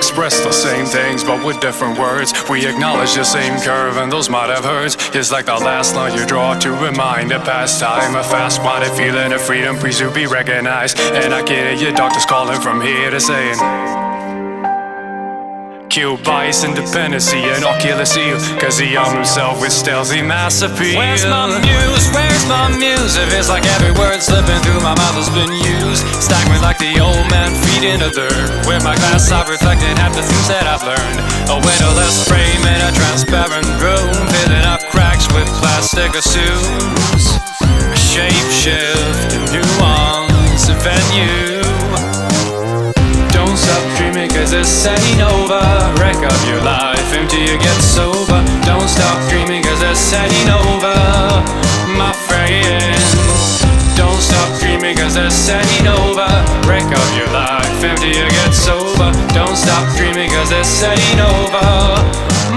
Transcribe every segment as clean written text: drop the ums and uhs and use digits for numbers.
express the same things, but with different words. We acknowledge the same curve, and those might have hurt. It's like the last line you draw to remind a past time. A fast-minded feeling of freedom, please to be recognized. And I get it, your doctor's calling from here to saying kill bias, independency, and ocular seal, cause he armed himself with stealthy mass appeal. Where's my muse? Where's my muse? It feels like every word slipping through my mouth has been used. Staggering like the old man feeding a dirt. With my glass I've reflected half the things that I've learned. A windowless frame in a transparent room, filling up cracks with plastic assumes a shape shift, a nuance, a venue. Don't stop dreaming cause this ain't over. Wreck up your life until you get sober. Don't stop dreaming cause this ain't over, my friends. Don't stop dreaming cause this ain't over. Wreck up your life until you get sober. Don't stop dreaming cause this ain't over,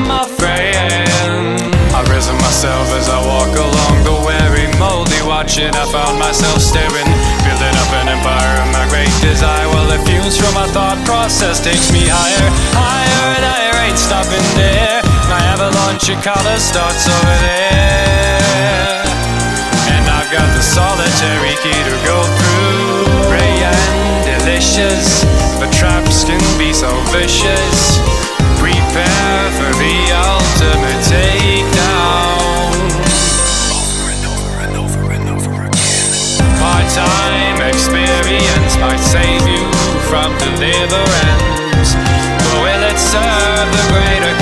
my friend. I risen myself as I walk along the weary moldy watching. I found myself staring, building up an empire of my great desire. Well, the fumes from my thought process takes me higher, higher, and higher, ain't stopping there. My avalanche of color starts over there, and I've got the solitary key to go through. Ray and delicious, but traps can be so vicious. Prepare for the ultimate takedown. Over and over and over and over again. Part-time experience might save you from deliverance, but will it serve the greater